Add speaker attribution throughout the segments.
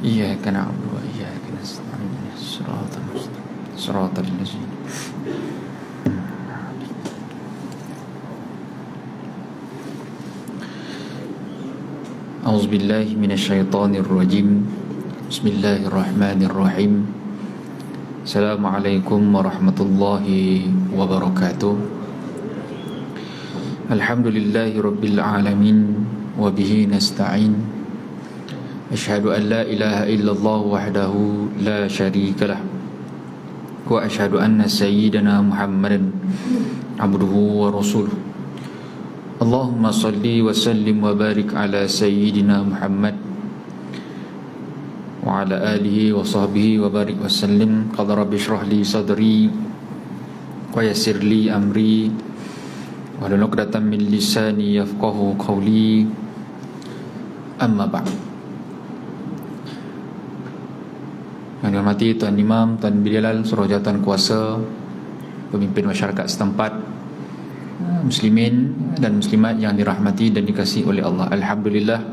Speaker 1: إياك نعبد وإياك نستعين صراط المستقيم صراط الذين أعوذ بالله من الشيطان الرجيم بسم الله الرحمن الرحيم السلام عليكم ورحمة الله وبركاته الحمد لله رب العالمين وبه نستعين أشهد أن لا إله إلا الله وحده لا شريك له وأشهد أن سيدنا محمدا عبده ورسوله اللهم صل وسلم وبارك على سيدنا محمد وعلى آله وصحبه وبارك وسلم قال رب اشرح لي صدري ويسر لي أمري واحلل عقدة من لساني يفقهوا قولي أما بعد. Yang dihormati Tuan Imam, Tuan Bilal, Suruh Jawatan Kuasa, pemimpin masyarakat setempat, muslimin dan muslimat yang dirahmati dan dikasihi oleh Allah. Alhamdulillah,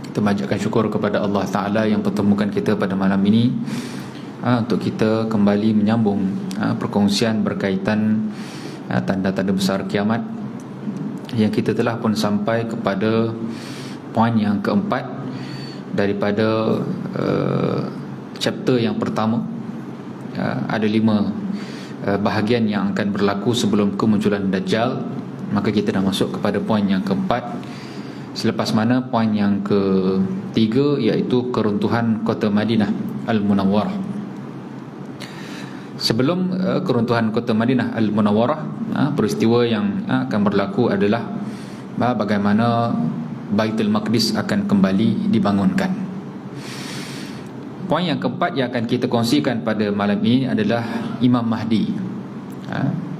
Speaker 1: kita panjatkan syukur kepada Allah Ta'ala yang pertemukan kita pada malam ini untuk kita kembali menyambung perkongsian berkaitan tanda-tanda besar kiamat, yang kita telah pun sampai kepada poin yang keempat daripada chapter yang pertama. Ada 5 bahagian yang akan berlaku sebelum kemunculan Dajjal. Maka kita dah masuk kepada poin yang keempat, selepas mana poin yang ketiga, iaitu keruntuhan kota Madinah Al-Munawwarah. Sebelum keruntuhan kota Madinah Al-Munawwarah, peristiwa yang akan berlaku adalah bagaimana Baitul Maqdis akan kembali dibangunkan. Poin yang keempat yang akan kita kongsikan pada malam ini adalah Imam Mahdi.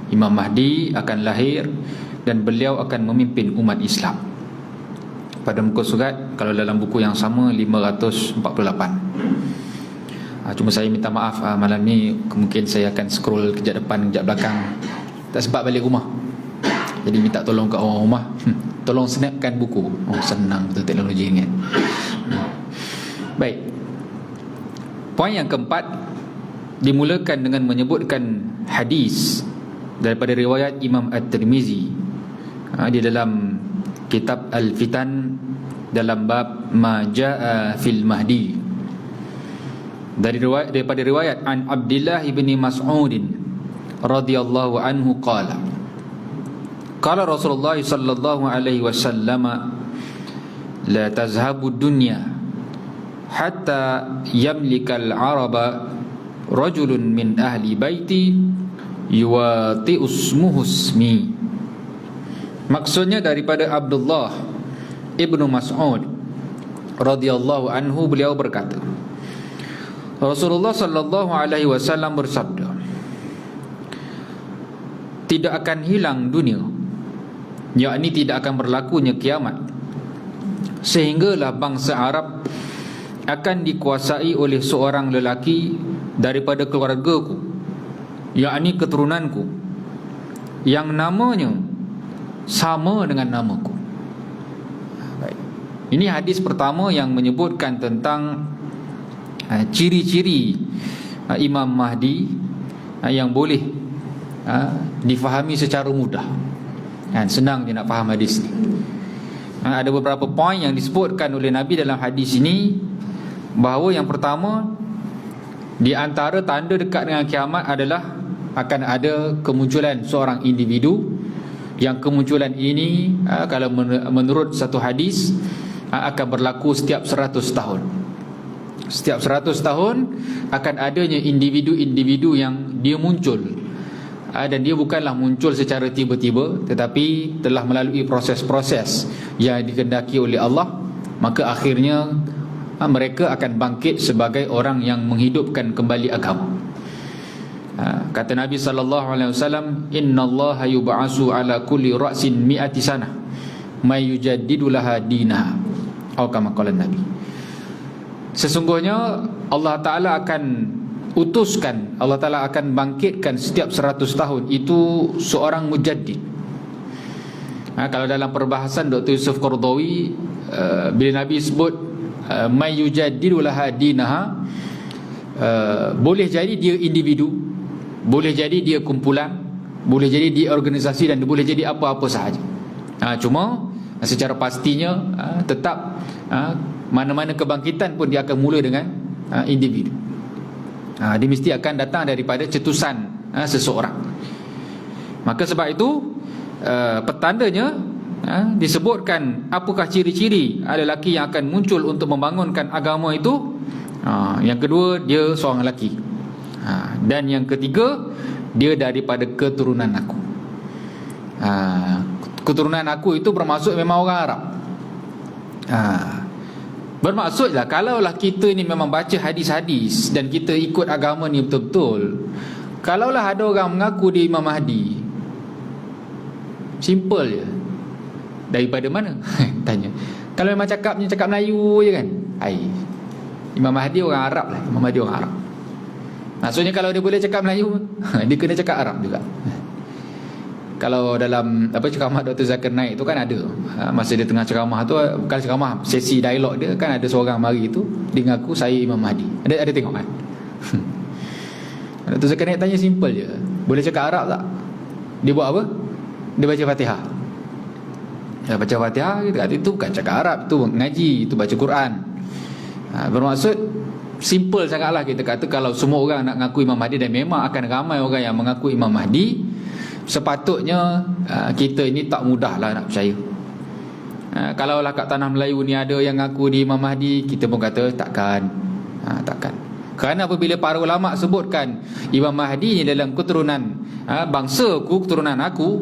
Speaker 1: Imam Mahdi akan lahir dan beliau akan memimpin umat Islam. Pada muka surat, kalau dalam buku yang sama, 548. Cuma saya minta maaf, malam ni mungkin saya akan scroll kejap depan, kejap belakang, tak sempat balik rumah. Jadi minta tolong kat orang rumah, tolong snapkan buku. Senang betul teknologi ni kan. Baik. Poin yang keempat dimulakan dengan menyebutkan hadis daripada riwayat Imam At-Tirmizi di dalam kitab Al-Fitan, dalam bab Ma Jaa fil Mahdi, daripada riwayat an Abdullah ibn Mas'ud radhiyallahu anhu qala qala Rasulullah sallallahu alaihi wasallam la tazhabu dunya hatta yamlikal araba rajulun min ahli baiti yuwati usmuhu ismi. Maksudnya daripada Abdullah ibnu Mas'ud radhiyallahu anhu, beliau berkata, Rasulullah sallallahu alaihi wasallam bersabda, tidak akan hilang dunia, yakni tidak akan berlakunya kiamat, sehinggalah bangsa Arab akan dikuasai oleh seorang lelaki daripada keluargaku, yakni keturunanku, yang namanya sama dengan namaku. Baik. Ini hadis pertama yang menyebutkan tentang ciri-ciri Imam Mahdi yang boleh difahami secara mudah. Senang je nak faham hadis ni. Ada beberapa poin yang disebutkan oleh Nabi dalam hadis ini, bahawa yang pertama, di antara tanda dekat dengan kiamat adalah akan ada kemunculan seorang individu, yang kemunculan ini kalau menurut satu hadis akan berlaku setiap 100 tahun. Setiap 100 tahun akan adanya individu-individu yang dia muncul, dan dia bukanlah muncul secara tiba-tiba, tetapi telah melalui proses-proses yang dikehendaki oleh Allah. Maka akhirnya mereka akan bangkit sebagai orang yang menghidupkan kembali agama. Kata Nabi sallallahu alaihi wasallam, innallaha yub'atsu ala kulli ra'sin mi'ati sanah may yujaddidu laha dinaha, atau kama qala Nabi. Sesungguhnya Allah Ta'ala akan utuskan, Allah Ta'ala akan bangkitkan setiap 100 tahun itu seorang mujaddid. Kalau dalam perbahasan Dr. Yusuf Qaradawi, bila Nabi sebut may yujaddidu laha dinaha, boleh jadi dia individu, boleh jadi dia kumpulan, boleh jadi dia organisasi, dan boleh jadi apa-apa sahaja. Cuma secara pastinya tetap mana-mana kebangkitan pun dia akan mula dengan individu. Dia mesti akan datang daripada cetusan seseorang. Maka sebab itu petandanya disebutkan apakah ciri-ciri ada lelaki yang akan muncul untuk membangunkan agama itu. Yang kedua, dia seorang lelaki. Dan yang ketiga, dia daripada keturunan aku. Keturunan aku itu bermaksud memang orang Arab. Bermaksudlah kalaulah kita ni memang baca hadis-hadis dan kita ikut agama ni betul-betul, kalaulah ada orang mengaku dia Imam Mahdi, simple je. Daripada mana? Tanya. Kalau memang cakapnya cakap Melayu je kan, Imam Mahdi orang Arab lah. Imam Mahdi orang Arab. Maksudnya kalau dia boleh cakap Melayu, dia kena cakap Arab juga. Kalau dalam ceramah Dr. Zakir Naik tu kan ada, masa dia tengah ceramah tu, bukan ceramah, sesi dialog dia kan, ada seorang mari tu dia ngaku saya Imam Mahdi. Ada tengok kan? Dr. Zakir Naik tanya simple je, boleh cakap Arab tak? Dia buat apa? Dia baca Fatihah. Dia baca Fatihah, kita kata itu bukan cakap Arab, itu ngaji, itu baca Quran. Bermaksud simple sangatlah. Kita kata kalau semua orang nak ngaku Imam Mahdi, dan memang akan ramai orang yang mengaku Imam Mahdi, sepatutnya kita ini tak mudahlah nak percaya. Kalaulah kat tanah Melayu ni ada yang ngaku di Imam Mahdi, kita pun kata takkan. Kerana apabila para ulama sebutkan Imam Mahdi ni dalam keturunan bangsaku, keturunan aku,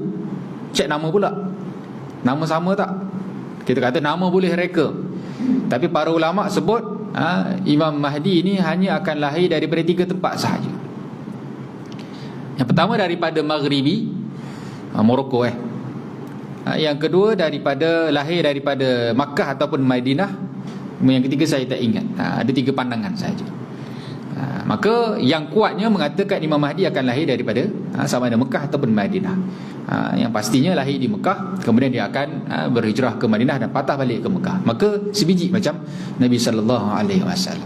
Speaker 1: cek nama pula. Nama sama tak? Kita kata nama boleh reka, tapi para ulama sebut Imam Mahdi ini hanya akan lahir daripada 3 tempat sahaja. Yang pertama daripada Maghribi, Morocco. Yang kedua lahir daripada Makkah ataupun Madinah. Yang ketiga saya tak ingat. Ada 3 pandangan sahaja. Maka yang kuatnya mengatakan Imam Mahdi akan lahir daripada sama ada Mekah ataupun Madinah. Yang pastinya lahir di Mekah, kemudian dia akan berhijrah ke Madinah dan patah balik ke Mekah. Maka sebiji macam Nabi SAW.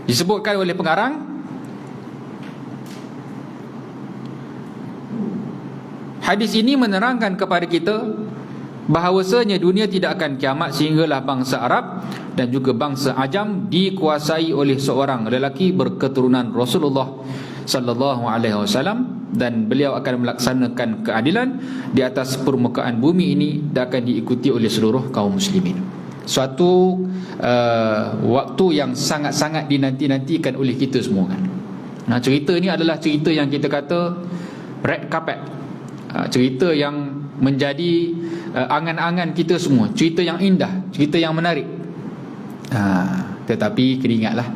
Speaker 1: Disebutkan oleh pengarang, hadis ini menerangkan kepada kita bahawasanya dunia tidak akan kiamat sehinggalah bangsa Arab dan juga bangsa Ajam dikuasai oleh seorang lelaki berketurunan Rasulullah sallallahu alaihi wasallam, dan beliau akan melaksanakan keadilan di atas permukaan bumi ini dan akan diikuti oleh seluruh kaum muslimin. Suatu waktu yang sangat-sangat dinanti-nantikan oleh kita semua kan. Cerita ni adalah cerita yang kita kata red carpet, cerita yang menjadi angan-angan kita semua, cerita yang indah, cerita yang menarik. Tetapi keringatlah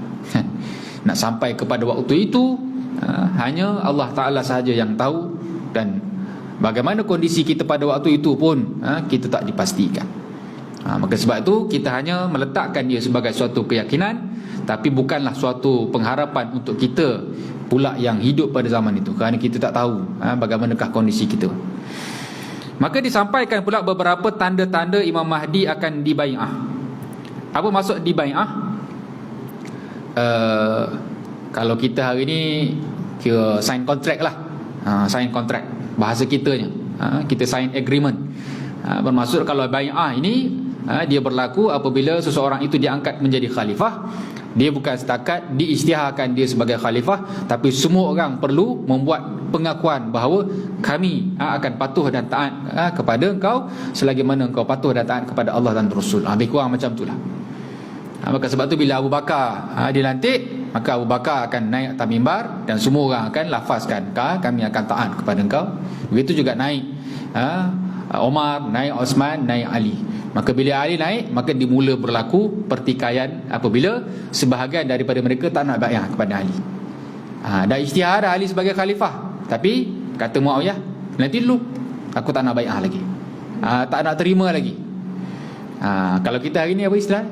Speaker 1: nak sampai kepada waktu itu hanya Allah Ta'ala sahaja yang tahu, dan bagaimana kondisi kita pada waktu itu pun kita tak dipastikan. Maka sebab itu kita hanya meletakkan dia sebagai suatu keyakinan, tapi bukanlah suatu pengharapan untuk kita pula yang hidup pada zaman itu, kerana kita tak tahu bagaimanakah kondisi kita. Maka disampaikan pula beberapa tanda-tanda Imam Mahdi akan dibai'ah. Apa maksud dibai'ah? Kalau kita hari ni kira sign contract lah, sign contract bahasa kitanya, kita sign agreement. Bermaksud kalau bai'ah ini dia berlaku apabila seseorang itu diangkat menjadi khalifah. Dia bukan setakat diisytiharkan dia sebagai khalifah, tapi semua orang perlu membuat pengakuan bahawa kami akan patuh dan taat kepada engkau selagi mana engkau patuh dan taat kepada Allah dan Rasul. Lebih kurang macam itulah. Maka sebab tu bila Abu Bakar dilantik, maka Abu Bakar akan naik atas mimbar dan semua orang akan lafazkan kami akan taat kepada engkau. Begitu juga naik Omar, naik Osman, naik Ali. Maka bila Ali naik, maka dimula berlaku pertikaian apabila sebahagian daripada mereka tak nak bai'ah kepada Ali. Dah isytihar Ali sebagai khalifah, tapi kata Muawiyah, nanti dulu, aku tak nak bai'ah lagi, tak nak terima lagi. Kalau kita hari ni apa istilah?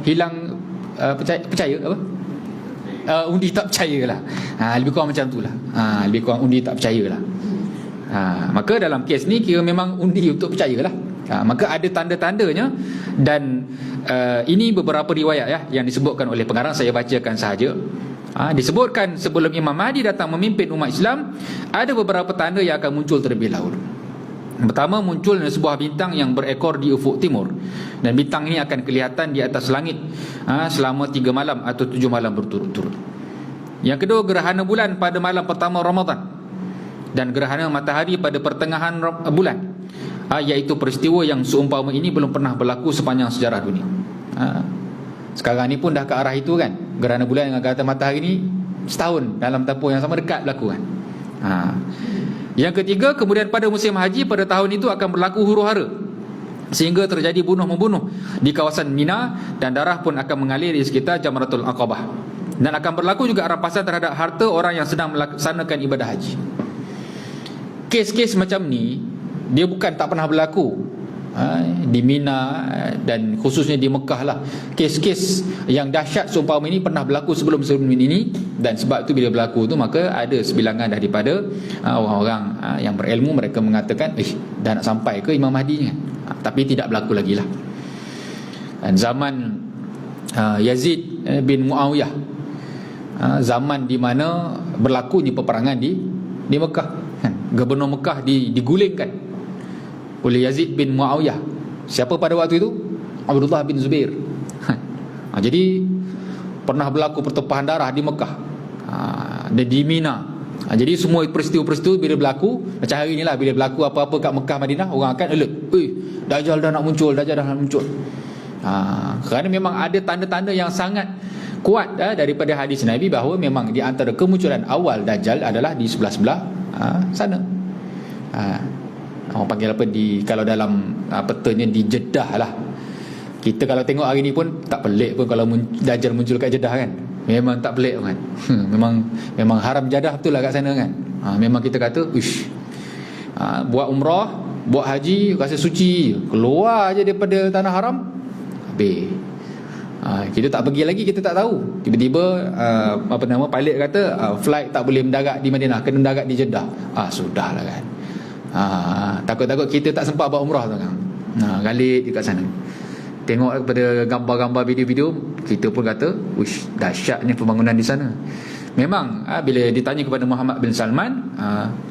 Speaker 1: Hilang percaya apa? Undi tak percaya lah. Lebih kurang macam tu lah. Lebih kurang undi tak percaya lah. Maka dalam kes ni kira memang undi untuk percaya lah. Maka ada tanda-tandanya, dan ini beberapa riwayat ya yang disebutkan oleh pengarang, saya bacakan sahaja. Disebutkan sebelum Imam Mahdi datang memimpin umat Islam, ada beberapa tanda yang akan muncul terlebih dahulu. Pertama, muncul sebuah bintang yang berekor di ufuk timur, dan bintang ini akan kelihatan di atas langit selama 3 malam atau 7 malam berturut-turut. Yang kedua, gerhana bulan pada malam pertama Ramadan, dan gerhana matahari pada pertengahan bulan, iaitu peristiwa yang seumpama ini belum pernah berlaku sepanjang sejarah dunia. Sekarang ni pun dah ke arah itu kan. Gerhana bulan dengan gerhana matahari ni setahun dalam tempoh yang sama dekat berlaku kan. Yang ketiga, kemudian pada musim haji pada tahun itu akan berlaku huru-hara, sehingga terjadi bunuh-membunuh di kawasan Mina, dan darah pun akan mengalir di sekitar Jamratul Aqabah. Dan akan berlaku juga rampasan terhadap harta orang yang sedang melaksanakan ibadah haji. Kes-kes macam ni dia bukan tak pernah berlaku di Mina dan khususnya di Mekah lah. Kes-kes yang dahsyat seumpama ini pernah berlaku sebelum ini, dan sebab itu bila berlaku tu maka ada sebilangan daripada orang-orang yang berilmu, mereka mengatakan dah nak sampai ke Imam Mahdi kan? Tapi tidak berlaku lagi lah. Dan zaman Yazid bin Muawiyah, zaman di mana berlakunya peperangan di Mekah kan? Gubernur Mekah digulingkan oleh Yazid bin Muawiyah. Siapa pada waktu itu? Abdullah bin Zubair. Jadi pernah berlaku pertumpahan darah di Mekah dan di Mina. Jadi semua peristiwa-peristiwa bila berlaku, macam hari inilah, bila berlaku apa-apa kat Mekah Madinah, orang akan alert. Dajjal dah nak muncul, Dajjal dah nak muncul. Kerana memang ada tanda-tanda yang sangat kuat daripada hadis Nabi bahawa memang di antara kemunculan awal Dajjal adalah di sebelah-sebelah sana. Orang panggil apa kalau dalam petanya di Jeddah lah. Kita kalau tengok hari ni pun tak pelik pun kalau Dajjal muncul kat Jeddah kan. Memang tak pelik kan. Memang haram jadah betul lah kat sana kan. Memang kita kata buat umrah, buat haji, rasa suci, keluar je daripada tanah haram, habis. Kita tak pergi lagi, kita tak tahu. Tiba-tiba pilot kata flight tak boleh mendarat di Madinah, kena mendarat di Jeddah. Sudahlah kan. Takut-takut kita tak sempat buat umrah tu kan. Galik dekat sana, tengok kepada gambar-gambar, video-video, kita pun kata dahsyatnya pembangunan di sana. Memang bila ditanya kepada Muhammad bin Salman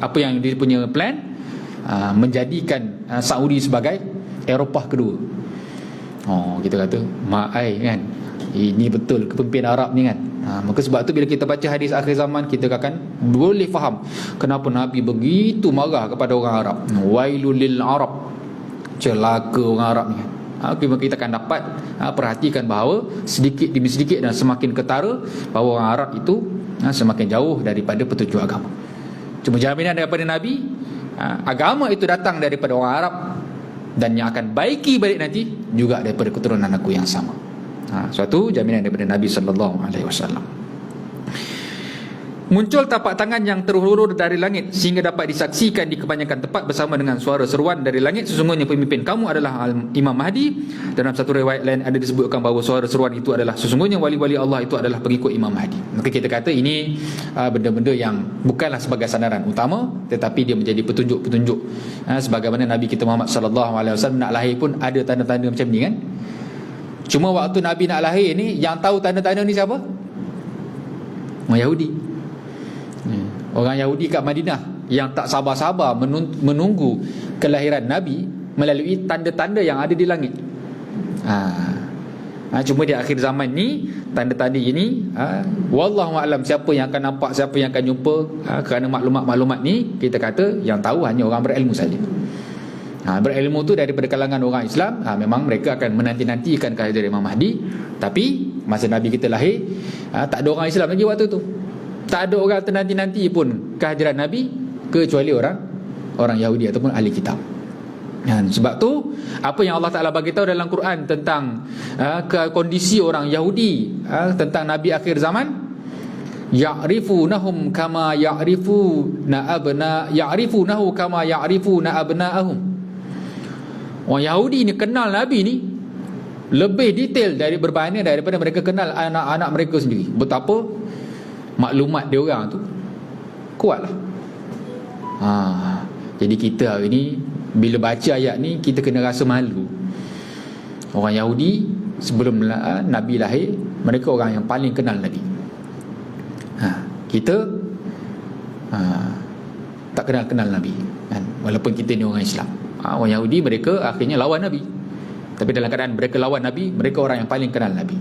Speaker 1: apa yang dia punya plan, menjadikan Saudi sebagai Eropah kedua. Kita kata kan, ini betul kepimpinan Arab ni kan. Maka sebab tu bila kita baca hadis akhir zaman, kita akan boleh faham kenapa Nabi begitu marah kepada orang Arab. Wailul lil Arab, celaka orang Arab ni kan. Maka kita akan dapat perhatikan bahawa sedikit demi sedikit dan semakin ketara bahawa orang Arab itu semakin jauh daripada petunjuk agama. Cuma jaminan daripada Nabi, agama itu datang daripada orang Arab, dan yang akan baiki balik nanti juga daripada keturunan aku yang sama. Suatu jaminan daripada Nabi SAW. Muncul tapak tangan yang terhulur dari langit sehingga dapat disaksikan di kebanyakan tempat bersama dengan suara seruan dari langit, sesungguhnya pemimpin kamu adalah Imam Mahdi. Dalam satu riwayat lain ada disebutkan bahawa suara seruan itu adalah sesungguhnya wali-wali Allah itu adalah pengikut Imam Mahdi. Maka kita kata ini benda-benda yang bukanlah sebagai sandaran utama, tetapi dia menjadi petunjuk-petunjuk. Sebagaimana Nabi kita Muhammad SAW nak lahir pun ada tanda-tanda macam ni kan. Cuma waktu Nabi nak lahir ni, yang tahu tanda-tanda ni siapa? Orang Yahudi. Orang Yahudi kat Madinah yang tak sabar-sabar menunggu kelahiran Nabi melalui tanda-tanda yang ada di langit. Cuma di akhir zaman ni, tanda-tanda ini wallahu a'lam siapa yang akan nampak, siapa yang akan jumpa. Kerana maklumat-maklumat ni kita kata yang tahu hanya orang berilmu saja. Berilmu tu daripada kalangan orang Islam, memang mereka akan menanti-nantikan kehadiran Imam Mahdi. Tapi masa Nabi kita lahir, tak ada orang Islam lagi waktu tu. Tak ada orang ternanti-nanti pun kehadiran Nabi kecuali orang Yahudi ataupun ahli kitab. Sebab tu apa yang Allah Ta'ala bagi tahu dalam Quran tentang kondisi orang Yahudi tentang Nabi akhir zaman, ya'rifunahum kama ya'rifunahu kama ya'rifuna abna'ahum. Orang Yahudi ni kenal Nabi ni lebih detail berbanding daripada mereka kenal anak-anak mereka sendiri. Betapa maklumat dia orang tu kuatlah. Jadi kita hari ni bila baca ayat ni, kita kena rasa malu. Orang Yahudi sebelum Nabi lahir, mereka orang yang paling kenal Nabi. Kita tak kenal Nabi kan? Walaupun kita ni orang Islam. Orang Yahudi mereka akhirnya lawan Nabi, tapi dalam keadaan mereka lawan Nabi, mereka orang yang paling kenal Nabi.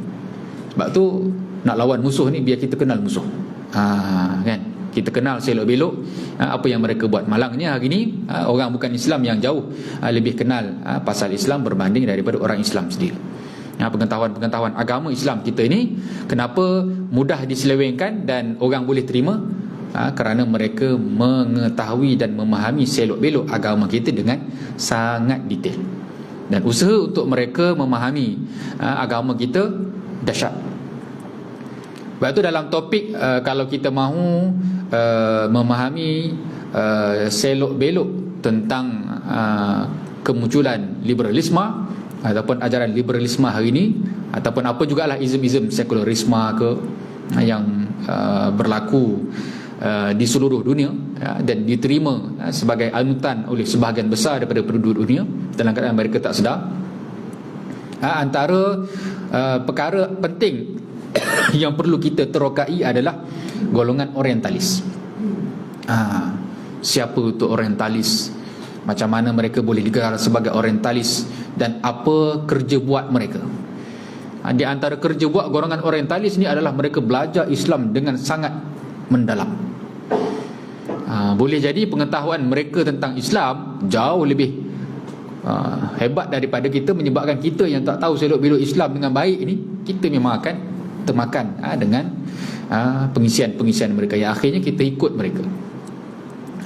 Speaker 1: Sebab tu nak lawan musuh ni biar kita kenal musuh. Kan? Kita kenal selok-belok apa yang mereka buat. Malangnya hari ni orang bukan Islam yang jauh lebih kenal pasal Islam berbanding daripada orang Islam sendiri. Pengetahuan agama Islam kita ni kenapa mudah diselewengkan dan orang boleh terima? Kerana mereka mengetahui dan memahami selok-belok agama kita dengan sangat detail. Dan usaha untuk mereka memahami agama kita dahsyat. Sebab tu dalam topik kalau kita mahu memahami selok-belok tentang kemunculan liberalisme ataupun ajaran liberalisme hari ini, ataupun apa jugalah ism-ism sekularisme ke yang berlaku di seluruh dunia dan diterima sebagai anutan oleh sebahagian besar daripada penduduk dunia dalam keadaan mereka tak sedar. Antara perkara penting yang perlu kita terokai adalah golongan orientalis. Siapa itu orientalis? Macam mana mereka boleh digelar sebagai orientalis dan apa kerja buat mereka? Di antara kerja buat golongan orientalis ni adalah mereka belajar Islam dengan sangat mendalam. Boleh jadi pengetahuan mereka tentang Islam jauh lebih hebat daripada kita, menyebabkan kita yang tak tahu selok-belok Islam dengan baik ni, kita memang akan termakan dengan pengisian-pengisian mereka yang akhirnya kita ikut mereka.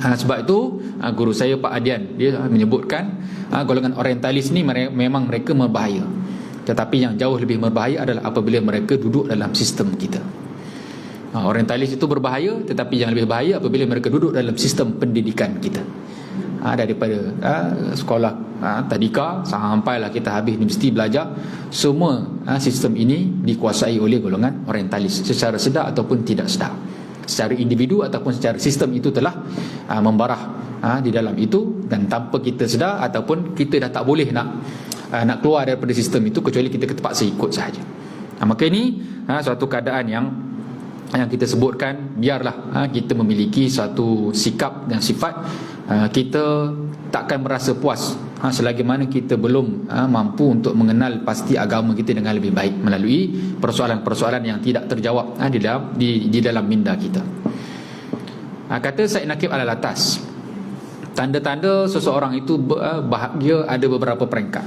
Speaker 1: Sebab itu guru saya Pak Adian dia menyebutkan golongan orientalis ni memang mereka berbahaya, tetapi yang jauh lebih berbahaya adalah apabila mereka duduk dalam sistem kita. Orientalis itu berbahaya, tetapi yang lebih bahaya apabila mereka duduk dalam sistem pendidikan kita. Daripada sekolah tadika sampailah kita habis universiti belajar, semua sistem ini dikuasai oleh golongan orientalis secara sedar ataupun tidak sedar. Secara individu ataupun secara sistem itu telah membarah di dalam itu, dan tanpa kita sedar ataupun kita dah tak boleh nak keluar daripada sistem itu kecuali kita terpaksa ikut sahaja. Maka ini suatu keadaan yang kita sebutkan, biarlah kita memiliki satu sikap dan sifat kita takkan merasa puas selagi mana kita belum mampu untuk mengenal pasti agama kita dengan lebih baik melalui persoalan-persoalan yang tidak terjawab di dalam minda kita. Kata Syed Naqib Al-Atas, tanda-tanda seseorang itu bahagia ada beberapa peringkat.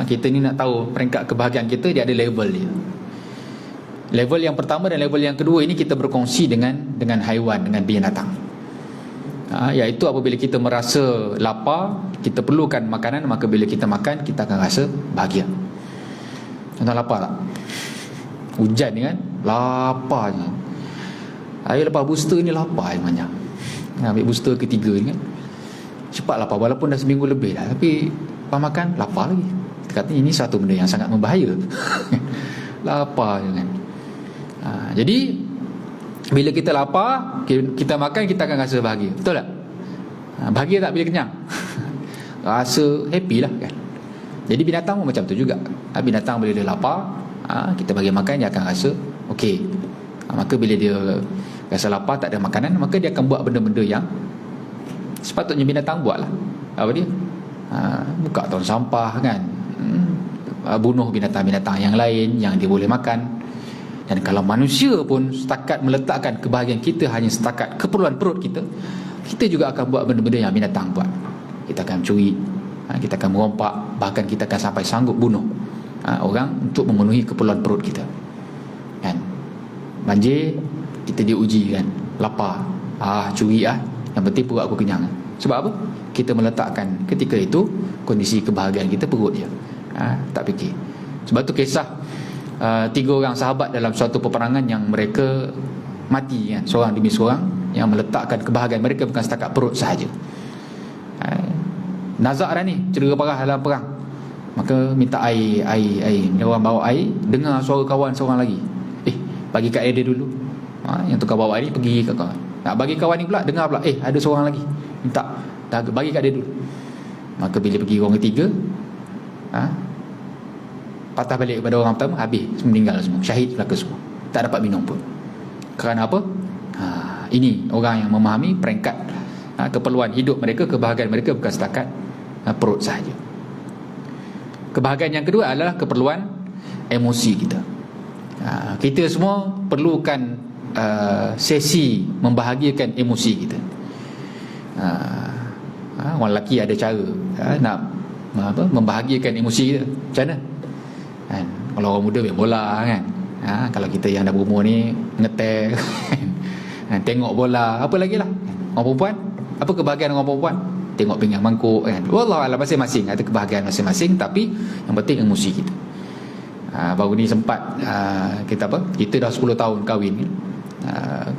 Speaker 1: Kita ni nak tahu peringkat kebahagiaan kita, dia ada level dia. Level yang pertama dan level yang kedua ini kita berkongsi dengan haiwan, dengan binatang. Iaitu apabila kita merasa lapar, kita perlukan makanan, maka bila kita makan kita akan rasa bahagia. Tuan lapar tak? Hujan ni kan, lapar je. Air lepas booster ni lapar je banyak. Ambil booster ketiga ni kan, cepat lapar walaupun dah seminggu lebih dah, tapi lepas makan lapar lagi. Kita kata ini satu benda yang sangat membahaya. Lapar je kan. Jadi bila kita lapar, kita makan, kita akan rasa bahagia. Betul tak? Bahagia tak bila kenyang? Rasa happy lah kan. Jadi binatang pun macam tu juga. Binatang bila dia lapar, kita bagi makan, dia akan rasa okey. Maka bila dia rasa lapar, tak ada makanan, maka dia akan buat benda-benda yang sepatutnya binatang buat lah. Apa dia? Buka tong sampah kan, bunuh binatang-binatang yang lain yang dia boleh makan. Dan kalau manusia pun setakat meletakkan kebahagiaan kita hanya setakat keperluan perut kita, kita juga akan buat benda-benda yang binatang buat. Kita akan curi, kita akan merompak, bahkan kita akan sampai sanggup bunuh orang untuk memenuhi keperluan perut kita kan. Banjir, kita diuji kan, lapar, curi yang penting perut aku kenyang. Sebab apa? Kita meletakkan ketika itu kondisi kebahagiaan kita perut dia, tak fikir. Sebab tu kisah 3 orang sahabat dalam suatu peperangan yang mereka mati kan, seorang demi seorang, yang meletakkan kebahagiaan mereka bukan setakat perut sahaja. Nazak dah ni, cedera parah dalam perang, maka minta air. Dia orang bawa air, dengar suara kawan seorang lagi, bagi kat dia dulu. Yang tukar bawa air ni pergi kat kawan, nak bagi kawan ni pula, dengar pula ada seorang lagi, minta bagi kat dia dulu. Maka bila pergi orang ketiga, patah balik kepada orang pertama, habis, meninggal semua, syahid belaka semua, tak dapat minum pun. Kerana apa? Ini orang yang memahami peringkat keperluan hidup mereka, kebahagiaan mereka bukan setakat perut sahaja. Kebahagiaan yang kedua adalah keperluan emosi kita. Kita semua perlukan sesi membahagiakan emosi kita. Orang lelaki ada cara nak membahagiakan emosi kita. Macam mana? Kalau orang muda main bola kan. Kalau kita yang dah berumur ni ngetek tengok bola, apa lagi lah. Orang perempuan, apa kebahagiaan orang perempuan? Tengok pinggan mangkuk kan. Wallahualam, masing-masing ada kebahagiaan masing-masing, tapi yang penting emosi kita. Baru ni sempat kita dah 10 tahun kahwin kan.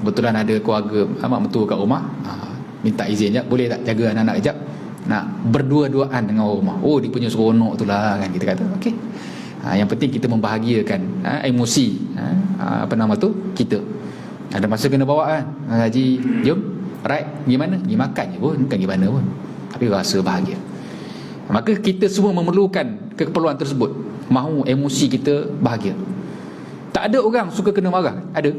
Speaker 1: Kebetulan ada keluarga mak mentua kat rumah, minta izin je, boleh tak jaga anak-anak kejap, nak berdua-duaan dengan orang rumah. Oh, dia punya seronok tu lah kan. Kita kata okey, yang penting kita membahagiakan emosi kita. Ada masa kena bawa kan, Haji jom right, gimana? Pergi makan je pun, bukan gimana pun, tapi rasa bahagia. Maka kita semua memerlukan keperluan tersebut, mahu emosi kita bahagia. Tak ada orang suka kena marah. Ada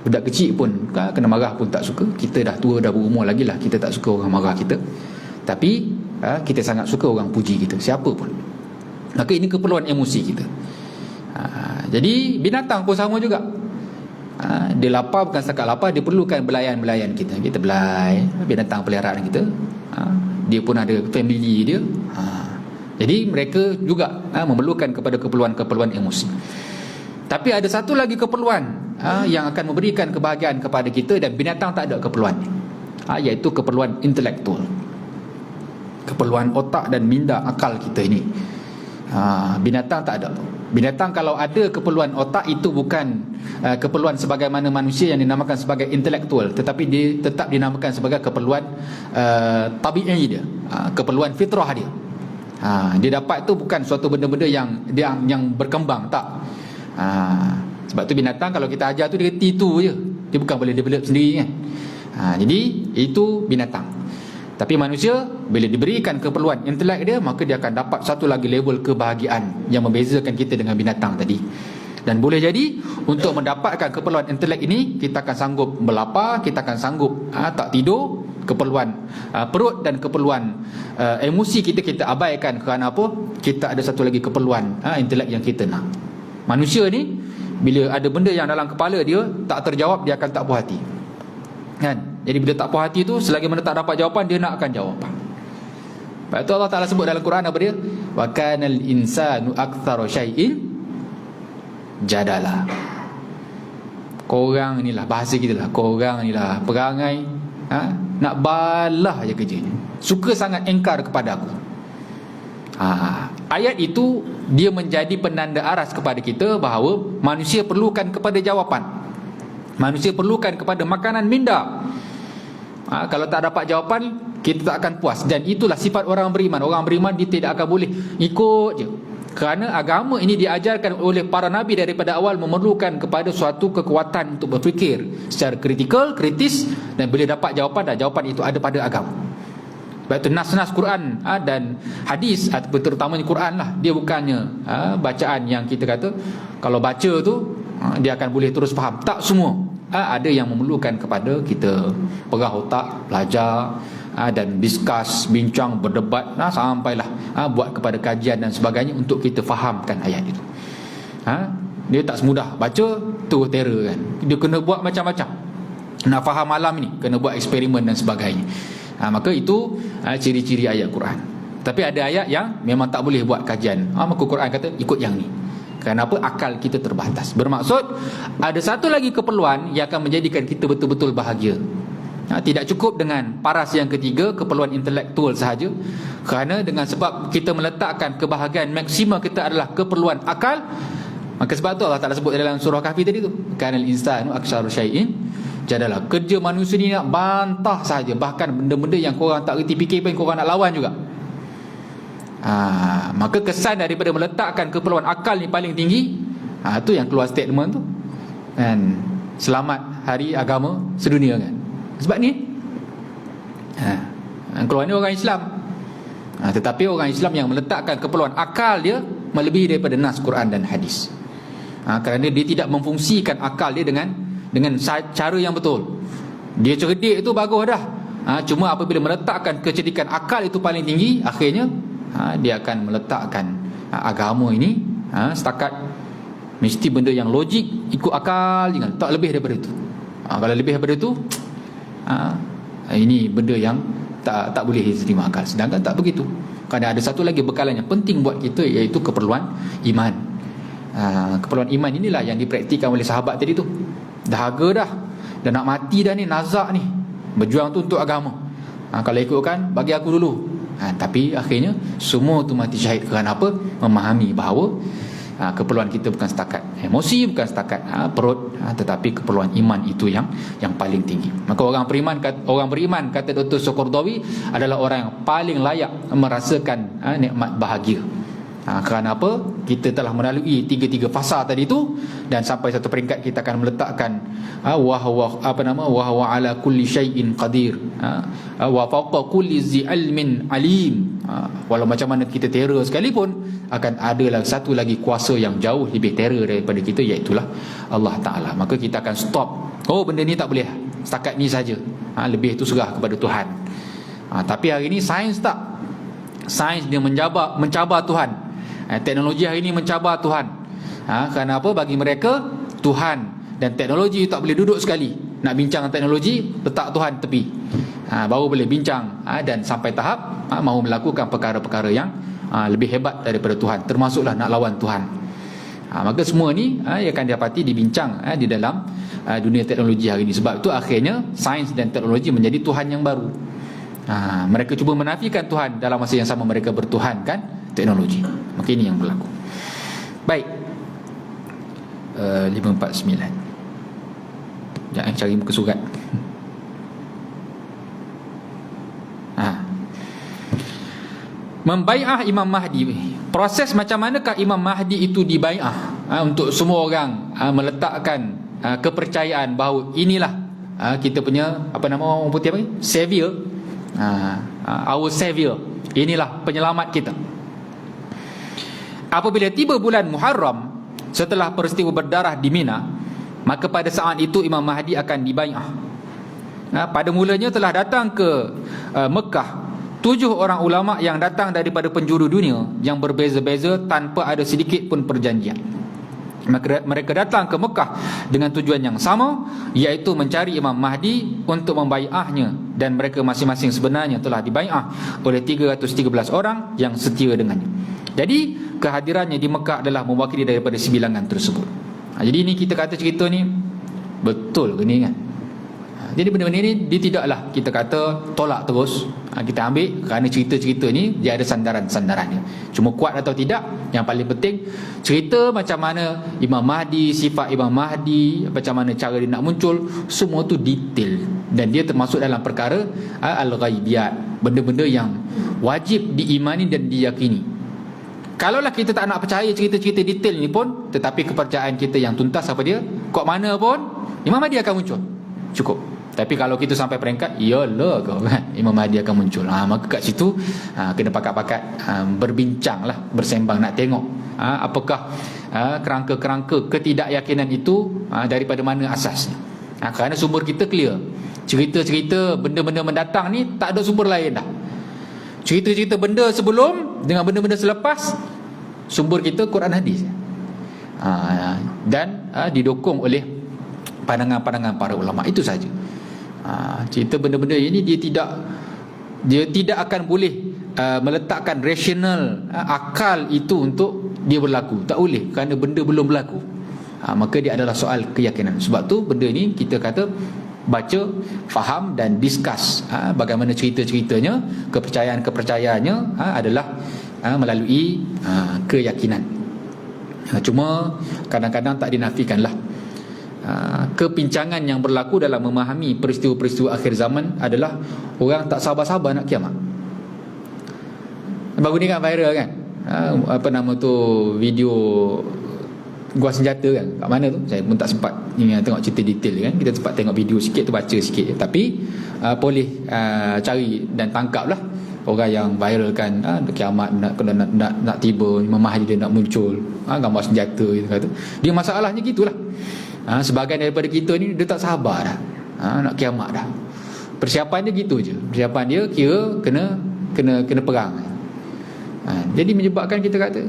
Speaker 1: budak kecil pun kena marah pun tak suka. Kita dah tua, dah berumur lagi lah, kita tak suka orang marah kita. Tapi kita sangat suka orang puji kita, siapa pun. Maka ini keperluan emosi kita. Jadi binatang pun sama juga. Dia lapar, bukan setakat lapar, dia perlukan belayan-belayan kita. Kita belai binatang peliharaan kita. Dia pun ada family dia. Jadi mereka juga memerlukan kepada keperluan-keperluan emosi. Tapi ada satu lagi keperluan yang akan memberikan kebahagiaan kepada kita, dan binatang tak ada keperluan ni, iaitu keperluan intelektual, keperluan otak dan minda akal kita ini. Binatang tak ada. Binatang kalau ada keperluan otak, itu bukan keperluan sebagaimana manusia yang dinamakan sebagai intelektual, tetapi dia tetap dinamakan sebagai keperluan tabi'i dia, keperluan fitrah dia. Dia dapat tu bukan suatu benda-benda yang berkembang, tak. Sebab tu binatang kalau kita ajar tu dia reti tu je, dia bukan boleh develop sendiri kan. Jadi itu binatang. Tapi manusia bila diberikan keperluan intelek dia, maka dia akan dapat satu lagi level kebahagiaan yang membezakan kita dengan binatang tadi. Dan boleh jadi untuk mendapatkan keperluan intelek ini, kita akan sanggup berlapar, kita akan sanggup tak tidur. Keperluan perut dan keperluan emosi kita abaikan. Kerana apa? Kita ada satu lagi keperluan intelek yang kita nak. Manusia ni bila ada benda yang dalam kepala dia tak terjawab, dia akan tak puas hati kan. Jadi bila tak puas hati tu, selagi mana tak dapat jawapan, dia nak akan jawapan. Sebab tu Allah Ta'ala sebut dalam Quran apa dia? Wa kanal insanu aktsara syai'in jadala. Korang ni lah, bahasa kita lah, korang ni lah perangai nak balah je kerjanya, suka sangat engkar kepada aku. Ayat itu dia menjadi penanda aras kepada kita bahawa manusia perlukan kepada jawapan, manusia perlukan kepada makanan minda. Kalau tak dapat jawapan, kita tak akan puas. Dan itulah sifat orang beriman. Orang beriman dia tidak akan boleh ikut je. Kerana agama ini diajarkan oleh para nabi daripada awal memerlukan kepada suatu kekuatan untuk berfikir secara kritikal, kritis, dan bila dapat jawapan, dan jawapan itu ada pada agama. Sebab itu nas-nas Quran dan hadis, terutamanya Quran lah, dia bukannya bacaan yang kita kata kalau baca tu dia akan boleh terus faham. Tak semua. Ada yang memerlukan kepada kita perah otak, belajar dan discuss, bincang, berdebat, sampailah buat kepada kajian dan sebagainya untuk kita fahamkan ayat itu. Dia tak semudah baca terus terror kan. Dia kena buat macam-macam. Nak faham malam ni kena buat eksperimen dan sebagainya. Maka itu ciri-ciri ayat Quran. Tapi ada ayat yang memang tak boleh buat kajian. Maka Quran kata ikut yang ni. Kenapa? Akal kita terbatas. Bermaksud ada satu lagi keperluan yang akan menjadikan kita betul-betul bahagia. Tidak cukup dengan paras yang ketiga, keperluan intelektual sahaja. Kerana dengan sebab kita meletakkan kebahagiaan maksima kita adalah keperluan akal, maka sebab tu Allah Ta'ala sebut dalam surah Kahfi tadi tu, kanal insanu aktsaru syai'in jadalah. Kerja manusia ni nak bantah sahaja. Bahkan benda-benda yang korang tak reti fikir pun korang nak lawan juga. Maka kesan daripada meletakkan keperluan akal ni paling tinggi, tu yang keluar statement tu kan, selamat hari agama sedunia kan. Sebab ni keluar ni orang Islam, tetapi orang Islam yang meletakkan keperluan akal dia melebihi daripada nas Quran dan hadis. Kerana dia tidak memfungsikan akal dia dengan cara yang betul. Dia cerdik itu bagus dah, cuma apabila meletakkan kecerdikan akal itu paling tinggi, akhirnya dia akan meletakkan agama ini setakat mesti benda yang logik, ikut akal, jangan tak lebih daripada itu. Kalau lebih daripada itu, ini benda yang tak boleh diterima akal. Sedangkan tak begitu. Kerana ada satu lagi bekalan yang penting buat kita, iaitu keperluan iman. Keperluan iman inilah yang dipraktikkan oleh sahabat tadi tu. Dahaga dah nak mati dah ni, nazak ni, berjuang tu untuk agama. Kalau ikutkan, bagi aku dulu. Tapi akhirnya semua tu mati syahid. Kerana apa? Memahami bahawa keperluan kita bukan setakat emosi, bukan setakat perut, tetapi keperluan iman itu yang paling tinggi. Maka orang beriman, kata Dr. Sokordawi, adalah orang yang paling layak merasakan nikmat bahagia. Kerana apa? Kita telah melalui tiga fasa tadi tu, dan sampai satu peringkat kita akan meletakkan wa huwa ala kulli syai'in qadir, wa fawqa kulli zi ilmin alim. Walau macam mana kita terror sekalipun, akan ada satu lagi kuasa yang jauh lebih terror daripada kita, iaitulah Allah Ta'ala. Maka kita akan stop. Benda ni tak boleh, setakat ni saja, lebih tu serah kepada Tuhan. Tapi hari ni sains tak? Sains dia mencabar Tuhan. Teknologi hari ini mencabar Tuhan. Kerana apa? Bagi mereka, Tuhan dan teknologi tak boleh duduk sekali. Nak bincang teknologi, letak Tuhan tepi, baru boleh bincang, dan sampai tahap mahu melakukan perkara-perkara yang lebih hebat daripada Tuhan, termasuklah nak lawan Tuhan. Maka semua ni akan dapati dibincang di dalam dunia teknologi hari ini. Sebab itu akhirnya sains dan teknologi menjadi Tuhan yang baru. Mereka cuba menafikan Tuhan, dalam masa yang sama mereka bertuhankan teknologi. Maka ini yang berlaku. Baik, 549. Jangan cari muka surat. Membai'ah Imam Mahdi. Proses macam manakah Imam Mahdi itu dibai'ah? Untuk semua orang meletakkan kepercayaan bahawa inilah kita punya orang putih apa ni? Savior. Our savior. Inilah penyelamat kita. Apabila tiba bulan Muharram, setelah peristiwa berdarah di Mina, maka pada saat itu Imam Mahdi akan dibai'ah. Pada mulanya telah datang ke Mekah 7 orang ulama yang datang daripada penjuru dunia yang berbeza-beza tanpa ada sedikit pun perjanjian. Mereka datang ke Mekah dengan tujuan yang sama, iaitu mencari Imam Mahdi untuk membai'ahnya, dan mereka masing-masing sebenarnya telah dibai'ah oleh 313 orang yang setia dengannya. Jadi kehadirannya di Mekah adalah mewakili daripada sebilangan tersebut. Jadi ini kita kata cerita ni betul ke ni kan? Jadi benda-benda ni dia tidaklah kita kata tolak terus. Kita ambil kerana cerita-cerita ni dia ada sandaran-sandarannya. Cuma kuat atau tidak, yang paling penting cerita macam mana Imam Mahdi, sifat Imam Mahdi, macam mana cara dia nak muncul, semua tu detail. Dan dia termasuk dalam perkara al-ghaibiyat, benda-benda yang wajib diimani dan diyakini. Kalaulah kita tak nak percaya cerita-cerita detail ni pun, tetapi kepercayaan kita yang tuntas apa dia, kok mana pun Imam Mahdi akan muncul, cukup. Tapi kalau kita sampai peringkat iyalah kau kan, Imam Mahdi akan muncul, maka kat situ kena pakat-pakat berbincang lah, bersembang, nak tengok apakah kerangka-kerangka ketidakyakinan itu daripada mana asasnya. Kerana sumber kita clear. Cerita-cerita benda-benda mendatang ni tak ada sumber lain dah. Cerita-cerita benda sebelum dengan benda-benda selepas, sumber kita Quran hadis, dan didukung oleh pandangan-pandangan para ulama. Itu saja. Cerita benda-benda ini dia tidak akan boleh meletakkan rasional akal itu untuk dia berlaku. Tak boleh, kerana benda belum berlaku. Maka dia adalah soal keyakinan. Sebab tu benda ni kita kata baca, faham dan discuss bagaimana cerita-ceritanya, kepercayaan-kepercayaannya adalah melalui keyakinan. Cuma kadang-kadang tak dinafikanlah. Kepincangan yang berlaku dalam memahami peristiwa-peristiwa akhir zaman adalah orang tak sabar-sabar nak kiamat. Baru ni kan viral kan, video gua senjata kan, kat mana tu saya pun tak sempat tengok cerita detail kan. Kita sempat tengok video sikit tu, baca sikit, tapi boleh cari dan tangkap lah orang yang viralkan kiamat nak tiba, Imam Mahdi dia nak muncul, gambar senjata gitu kata. Dia masalahnya gitulah. Sebahagian daripada kita ni dia tak sabar dah. Nak kiamat dah. Persiapan dia gitu je. Persiapan dia kira kena perang. Jadi menyebabkan kita kata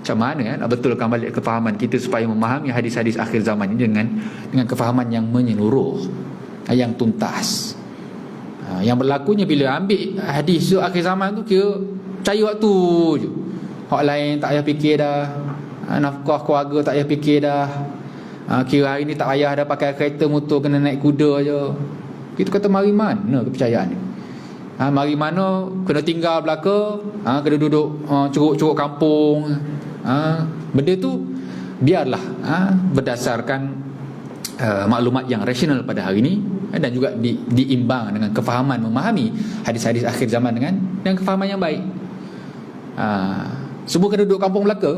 Speaker 1: macam mana nak betulkan balik kefahaman kita supaya memahami hadis-hadis akhir zaman ini dengan kefahaman yang menyeluruh, yang tuntas. Yang berlakunya bila ambil hadis tu akhir zaman tu kira percaya waktu je. Hak lain tak payah fikir dah. Nafkah keluarga tak payah fikir dah. Kira hari ni tak payah dah pakai kereta motor, kena naik kuda je. Kita kata mari mana kepercayaan ni? Mari mana kena tinggal belaka, kena duduk curuk-curuk kampung. Benda tu biarlah berdasarkan maklumat yang rasional pada hari ini, dan juga diimbang dengan kefahaman memahami hadis-hadis akhir zaman dengan kefahaman yang baik. Semua kena duduk kampung belaka,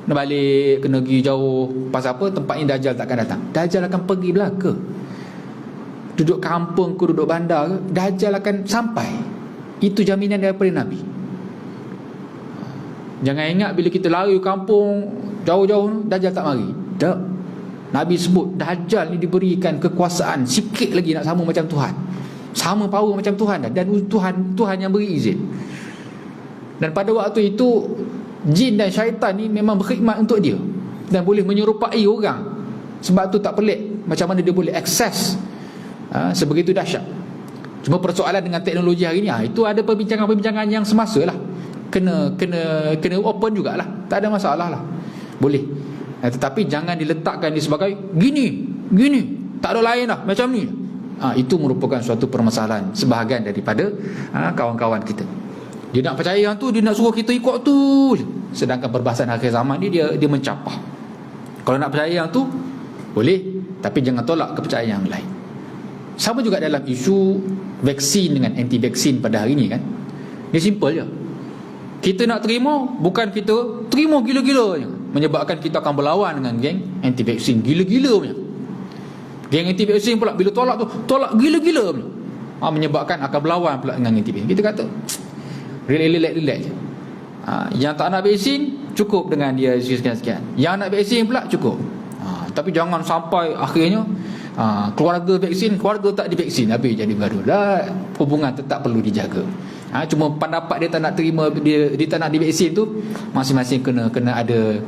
Speaker 1: nak balik kena pergi jauh. Pasal apa? Tempat ni Dajjal takkan datang. Dajjal akan pergi belaka. Duduk kampung ke duduk bandar ke, Dajjal akan sampai. Itu jaminan daripada Nabi. Jangan ingat bila kita lari kampung jauh-jauh Dajjal tak mari. Tak. Nabi sebut Dajjal ni diberikan kekuasaan sikit lagi nak sama macam Tuhan. Sama power macam Tuhan dah. Dan Tuhan yang beri izin. Dan pada waktu itu jin dan syaitan ni memang berkhidmat untuk dia, dan boleh menyerupai orang. Sebab tu tak pelik macam mana dia boleh akses sebegitu dahsyat. Cuma persoalan dengan teknologi hari ni, itu ada perbincangan-perbincangan yang semasa lah. Kena open jugalah. Tak ada masalah lah. Boleh. Tetapi jangan diletakkan di sebagai gini, tak ada lain lah macam ni. Itu merupakan suatu permasalahan sebahagian daripada kawan-kawan kita. Dia nak percaya yang tu, dia nak suruh kita ikut tu. Sedangkan perbahasan akhir zaman ni dia mencapah. Kalau nak percaya yang tu boleh, tapi jangan tolak kepercayaan yang lain. Sama juga dalam isu vaksin dengan anti vaksin pada hari ni kan. Dia simple je. Kita nak terima, bukan kita terima gila-gila je, menyebabkan kita akan berlawan dengan geng anti vaksin gila-gila punya. Geng anti vaksin pula bila tolak tu, tolak gila-gila punya. Menyebabkan akan berlawan pula dengan anti vaksin. Kita kata relax je. Yang tak nak vaksin cukup dengan dia sekian-sekian. Yang nak vaksin pula cukup. Tapi jangan sampai akhirnya keluarga vaksin, keluarga tak divaksin, habis jadi bergaduh. Dah, hubungan tetap perlu dijaga. Cuma pendapat dia tak nak terima, dia tak nak divaksin tu, masing-masing kena ada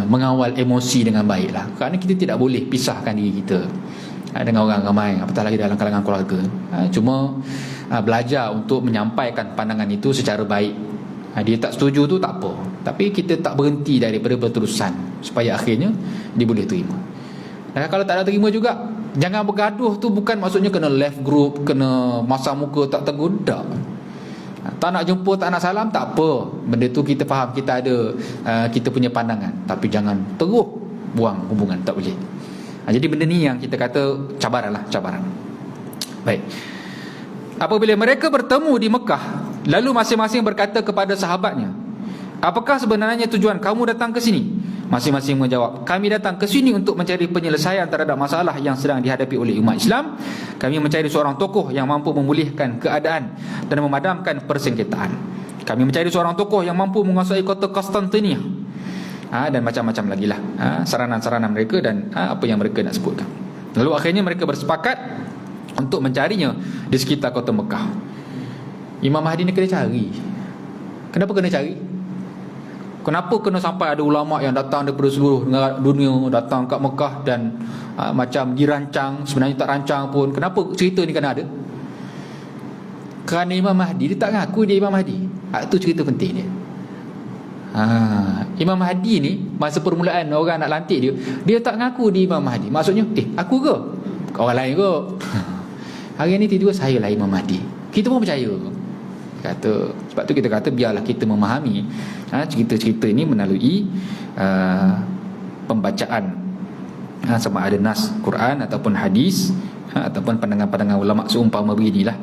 Speaker 1: mengawal emosi dengan baik lah. Kerana kita tidak boleh pisahkan diri kita dengan orang ramai, apatah lagi dalam kalangan keluarga. Cuma belajar untuk menyampaikan pandangan itu secara baik. Dia tak setuju tu tak apa, tapi kita tak berhenti daripada berterusan supaya akhirnya dia boleh terima. Dan kalau tak ada terima juga, jangan bergaduh tu bukan maksudnya kena left group, kena masang muka tak tegur, tak. Tak nak jumpa, tak nak salam, tak apa. Benda tu kita faham, kita ada kita punya pandangan, tapi jangan terus buang hubungan, tak boleh. Jadi benda ni yang kita kata cabaran lah, cabaran. Baik. Apabila mereka bertemu di Mekah, lalu masing-masing berkata kepada sahabatnya, apakah sebenarnya tujuan kamu datang ke sini? Masing-masing menjawab, kami datang ke sini untuk mencari penyelesaian terhadap masalah yang sedang dihadapi oleh umat Islam. Kami mencari seorang tokoh yang mampu memulihkan keadaan dan memadamkan persengketaan. Kami mencari seorang tokoh yang mampu menguasai kota Konstantinia. Dan macam-macam lagi lah saranan-saranan mereka dan apa yang mereka nak sebutkan. Lalu akhirnya mereka bersepakat untuk mencarinya di sekitar kota Mekah. Imam Mahdi ni kena cari. Kenapa kena cari? Kenapa kena sampai ada ulama yang datang daripada seluruh dunia datang kat Mekah dan macam dirancang, sebenarnya tak rancang pun. Kenapa cerita ni kena ada? Kerana Imam Mahdi dia tak ngaku dia Imam Mahdi. Itu cerita penting dia. Imam Mahdi ni masa permulaan orang nak lantik dia tak ngaku dia Imam Mahdi. Maksudnya aku ke? Orang lain ke? Hari ni tiba-tiba saya lah Imam Mahdi. Kita pun percaya. Kata, sebab tu kita kata biarlah kita memahami cerita-cerita ini melalui pembacaan sama ada nas Quran ataupun hadis ataupun pandangan-pandangan ulama seumpama beginilah,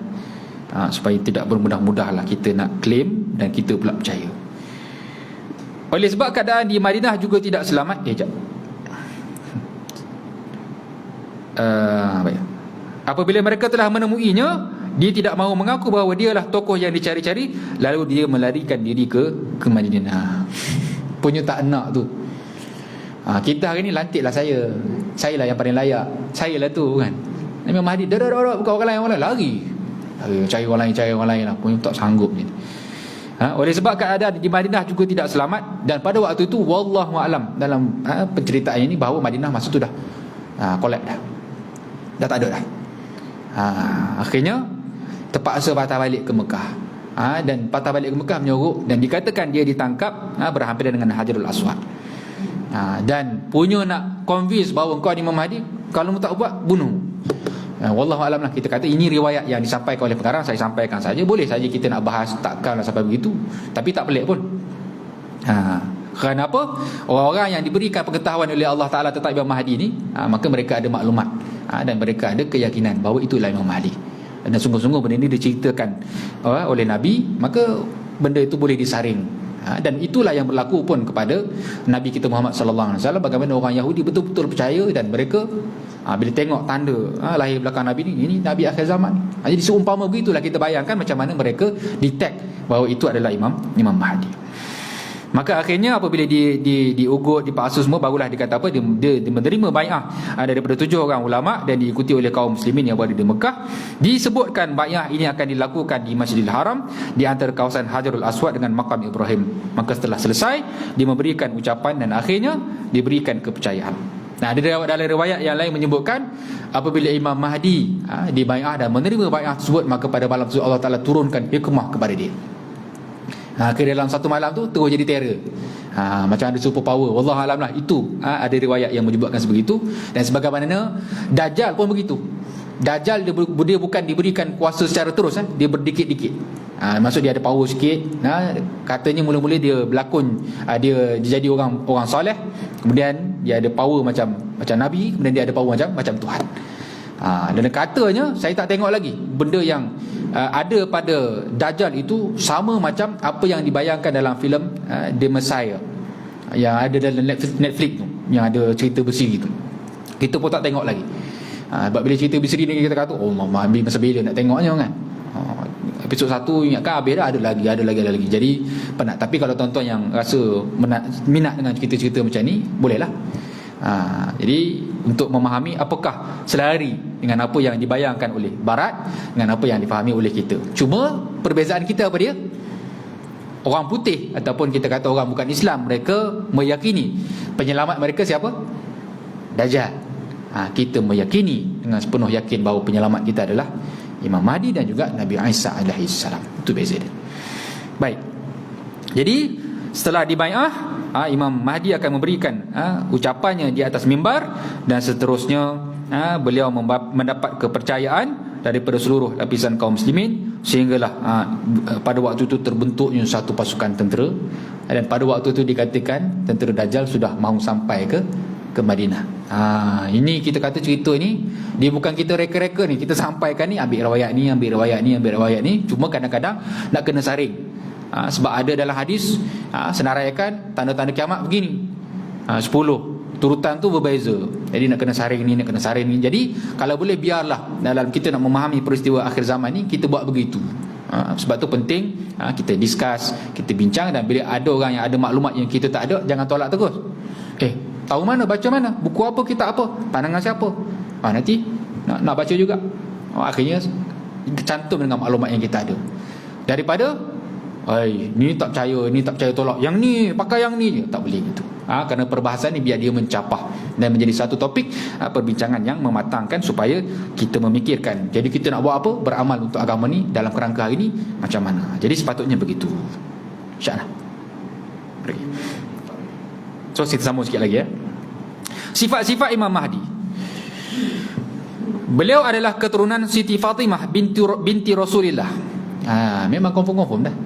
Speaker 1: supaya tidak bermudah-mudahlah kita nak claim dan kita pula percaya. Oleh sebab keadaan di Madinah juga tidak selamat. Baik. Apabila mereka telah menemuinya, Dia tidak mahu mengaku bahawa dialah tokoh yang dicari-cari, lalu dia melarikan diri ke Madinah. Punya tak nak tu. Kita hari ni lantiklah saya lah yang paling layak, saya lah tu kan. Imam Mahdi dah bukan orang lain lari cari orang lain lah, punya tak sanggup ni. Oleh sebab keadaan di Madinah juga tidak selamat, dan pada waktu itu wallahu alam dalam penceritaan ini bahawa Madinah masa tu dah collapse dah tak ada dah. Akhirnya terpaksa patah balik ke Mekah. Dan patah balik ke Mekah menyorok, dan dikatakan dia ditangkap berhampiran dengan Hajarul Aswad. Dan punya nak convince bahawa kau ni Imam Mahdi, kalau mu tak buat, bunuh. Wallahu alam lah, kita kata ini riwayat yang disampaikan oleh pengarang, saya sampaikan saja. Boleh saja kita nak bahas, takkanlah sampai begitu, tapi tak pelik pun. Kenapa? Orang-orang yang diberikan pengetahuan oleh Allah Ta'ala tentang Imam Mahdi ni, maka mereka ada maklumat, dan mereka ada keyakinan bahawa itulah Imam Mahdi. Dan sungguh-sungguh benda ini diceritakan oleh Nabi, maka benda itu boleh disaring. Dan itulah yang berlaku pun kepada Nabi kita Muhammad sallallahu alaihi wasallam. Bagaimana orang Yahudi betul-betul percaya, dan mereka bila tengok tanda lahir belakang Nabi ini Nabi akhir zaman. Jadi seumpama begitulah, kita bayangkan macam mana mereka detect bahawa itu adalah Imam Mahdi. Maka akhirnya apabila diugut, dipaksa semua, barulah dikata apa, dia menerima bai'ah daripada 7 orang ulama dan diikuti oleh kaum muslimin yang berada di Mekah. Disebutkan bai'ah ini akan dilakukan di Masjidil Haram, di antara kawasan Hajarul Aswad dengan makam Ibrahim. Maka setelah selesai, dia memberikan ucapan dan akhirnya diberikan kepercayaan. Ada dalam riwayat yang lain menyebutkan apabila Imam Mahdi dibai'ah dan menerima bai'ah tersebut, maka pada malam tersebut Allah Ta'ala turunkan hikmah kepada dia. Dalam satu malam tu terus jadi terror. Macam ada super power. Wallahu alam lah. Itu ada riwayat yang menyebutkan sebegitu. Dan sebagaimana Dajjal pun begitu. Dajjal dia bukan diberikan kuasa secara terus, dia berdikit-dikit. Maksud dia ada power sikit. Katanya mula-mula dia berlakon, dia jadi orang soleh, kemudian dia ada power macam Nabi, kemudian dia ada power macam Tuhan. Dan katanya, saya tak tengok lagi, benda yang ada pada Dajjal itu sama macam apa yang dibayangkan dalam filem The Messiah yang ada dalam Netflix tu, yang ada cerita bersiri tu. Kita pun tak tengok lagi. Sebab bila cerita bersiri ni kita kata, oh ambil masa bila nak tengoknya kan. Episod 1 ingatkan habis dah, ada lagi. Jadi penat. Tapi kalau tuan-tuan yang rasa minat dengan cerita-cerita macam ni, bolehlah. Jadi untuk memahami apakah selari dengan apa yang dibayangkan oleh Barat dengan apa yang difahami oleh kita. Cuma perbezaan kita apa dia? Orang putih ataupun kita kata orang bukan Islam, mereka meyakini penyelamat mereka siapa? Dajjal. Kita meyakini dengan sepenuh yakin bahawa penyelamat kita adalah Imam Mahdi dan juga Nabi Isa alaihi salam. Itu beza dia. Baik. Jadi setelah dibai'ah, Imam Mahdi akan memberikan ucapannya di atas mimbar, dan seterusnya beliau mendapat kepercayaan daripada seluruh lapisan kaum muslimin, sehinggalah pada waktu itu terbentuknya satu pasukan tentera, dan pada waktu itu dikatakan tentera Dajjal sudah mahu sampai ke Madinah. Ini kita kata cerita ni dia bukan kita reka-reka ni, kita sampaikan ni, ambil riwayat ni, cuma kadang-kadang nak kena saring. Sebab ada dalam hadis senaraikan tanda-tanda kiamat begini, 10 turutan tu berbeza. Jadi nak kena saring ni. Jadi kalau boleh biarlah dalam kita nak memahami peristiwa akhir zaman ni, kita buat begitu. Sebab tu penting kita discuss, kita bincang, dan bila ada orang yang ada maklumat yang kita tak ada, jangan tolak terus. Tahu mana, baca mana, buku apa, kitab apa, pandangan siapa, nanti nak baca juga. Akhirnya cantum dengan maklumat yang kita ada. Daripada ni tak percaya tolak, yang ni pakai yang ni je, tak boleh gitu. Kerana perbahasan ni biar dia mencapah dan menjadi satu topik perbincangan yang mematangkan, supaya kita memikirkan, jadi kita nak buat apa, beramal untuk agama ni dalam kerangka hari ni macam mana. Jadi sepatutnya begitu, insyaAllah. So kita sambung sikit lagi ya. Sifat-sifat Imam Mahdi. Beliau adalah keturunan Siti Fatimah binti Rasulillah. Memang confirm dah.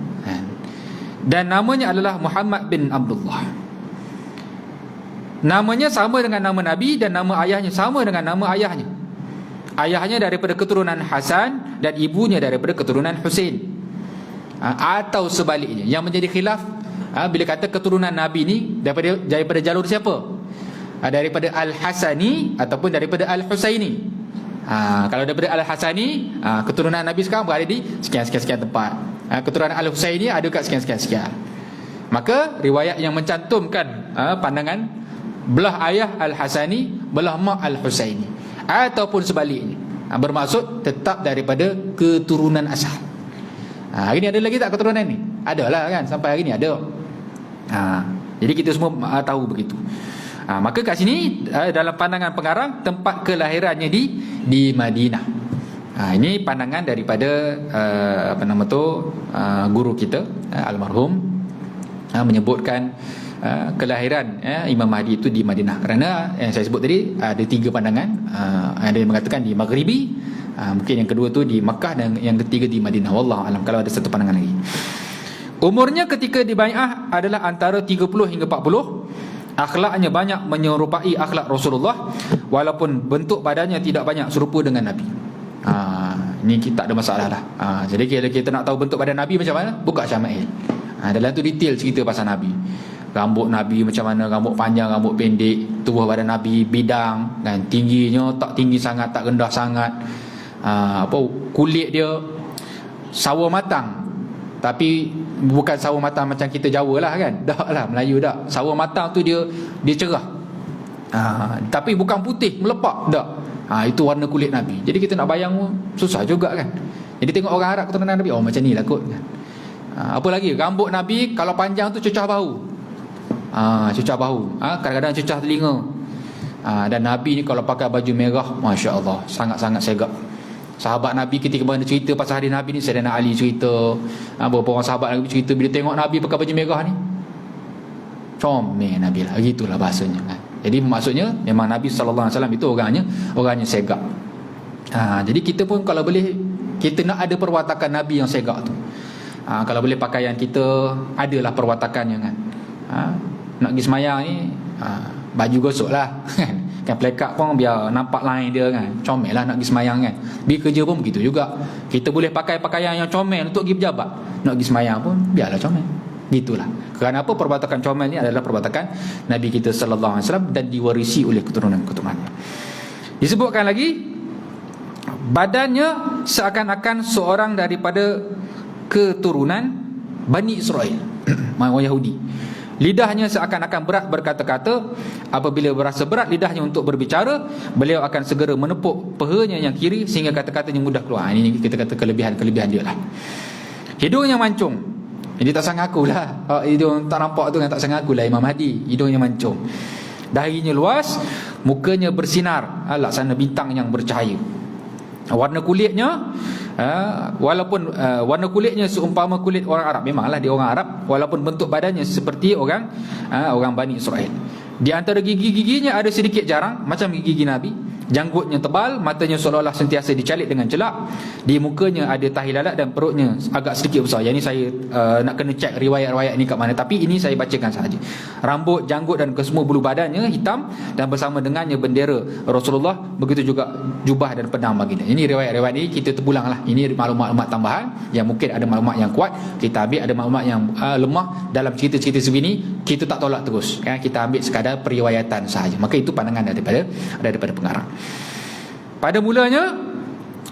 Speaker 1: Dan namanya adalah Muhammad bin Abdullah. Namanya sama dengan nama Nabi, dan nama ayahnya sama dengan nama ayahnya. Ayahnya daripada keturunan Hasan dan ibunya daripada keturunan Husain. Atau sebaliknya. Yang menjadi khilaf bila kata keturunan Nabi ni daripada jalur siapa? Daripada Al-Hasani ataupun daripada Al-Husaini. Kalau daripada Al-Hasani, keturunan Nabi sekarang berada di sekian-sekian tempat. Keturunan Al-Husaini ada kat sekian-sekian. Maka riwayat yang mencantumkan pandangan belah ayah Al-Hasani, belah mak Al-Husaini, ataupun sebaliknya, bermaksud tetap daripada keturunan asal. Hari ni ada lagi tak keturunan ni? Adalah kan, sampai hari ni ada. Jadi kita semua tahu begitu. Maka kat sini dalam pandangan pengarang, tempat kelahirannya di Madinah. Ini pandangan daripada guru kita almarhum, menyebutkan kelahiran Imam Mahdi itu di Madinah. Kerana yang saya sebut tadi ada 3 pandangan. Ada yang mengatakan di Maghribi, mungkin yang kedua tu di Makkah, dan yang ketiga di Madinah. Wallahu alam, kalau ada satu pandangan lagi. Umurnya ketika dibai'ah adalah antara 30 hingga 40. Akhlaknya banyak menyerupai akhlak Rasulullah, walaupun bentuk badannya tidak banyak serupa dengan Nabi. Ini kita tak ada masalah lah. Jadi kalau kita nak tahu bentuk badan Nabi macam mana, buka Syama'il. Dalam tu detail cerita pasal Nabi. Rambut Nabi macam mana, rambut panjang, rambut pendek, tubuh badan Nabi, bidang, dan tingginya tak tinggi sangat, tak rendah sangat. Kulit dia sawo matang, tapi bukan sawo matang macam kita Jawa lah kan. Tak lah, Melayu tak. Sawo matang tu dia cerah. Tapi bukan putih melepak, tak. Itu warna kulit Nabi. Jadi kita nak bayang susah juga kan. Jadi tengok orang Arab keturunan Nabi, macam ni lah kot kan. Apa lagi, rambut Nabi kalau panjang tu cecah bahu. Cecah bahu, kadang-kadang cecah telinga. Dan Nabi ni kalau pakai baju merah, Masya Allah, sangat-sangat segap. Sahabat Nabi ketika mana cerita pasal hari Nabi ni, Sayyidina Ali cerita, beberapa orang sahabat Nabi cerita, bila tengok Nabi pakai baju merah ni, comel Nabi lah, gitulah bahasanya kan. Jadi maksudnya memang Nabi SAW itu orangnya segap. Jadi kita pun kalau boleh, kita nak ada perwatakan Nabi yang segap tu. Kalau boleh pakaian kita adalah perwatakannya kan. Nak pergi semayang ni, baju gosok lah kan, plekat pun biar nampak lain dia kan, comel lah nak pergi semayang kan. Pergi kerja pun begitu juga, kita boleh pakai pakaian yang comel untuk pergi pejabat, nak pergi semayang pun biarlah comel. Gitulah. Kerana apa? Perwatakan comel ni adalah perwatakan Nabi kita sallallahu alaihi wasallam dan diwarisi oleh keturunan-keturunannya. Disebutkan lagi, badannya seakan-akan seorang daripada keturunan Bani Israel, orang Yahudi. Lidahnya seakan-akan berat berkata-kata. Apabila berasa berat lidahnya untuk berbicara, beliau akan segera menepuk pahanya yang kiri sehingga kata-katanya mudah keluar. Ini kita kata kelebihan-kelebihan dia lah. Hidungnya mancung. Jadi tak sangat aku lah, hidung tak nampak tu kan, tak sangat aku lah Imam Mahdi. Hidungnya mancung, dahinya luas, mukanya bersinar laksana bintang yang bercahaya. Warna kulitnya, walaupun warna kulitnya seumpama kulit orang Arab, memanglah dia orang Arab, walaupun bentuk badannya seperti orang Bani Israel. Di antara gigi-giginya ada sedikit jarang macam gigi Nabi. Janggutnya tebal, matanya seolah-olah sentiasa dicalik dengan celak. Di mukanya ada tahi lalat dan perutnya agak sedikit besar. Yang ni saya nak kena cek riwayat-riwayat ni kat mana, tapi ini saya bacakan sahaja. Rambut, janggut dan kesemua bulu badannya hitam, dan bersama dengannya bendera Rasulullah, begitu juga jubah dan pedang baginda. Ini riwayat-riwayat ni kita terpulang lah. Ini maklumat-maklumat tambahan yang mungkin ada maklumat yang kuat kita ambil, ada maklumat yang lemah dalam cerita-cerita sebegini kita tak tolak terus kan? Kita ambil sekadar periwayatan sahaja. Maka itu pandangan daripada pengarang. Pada mulanya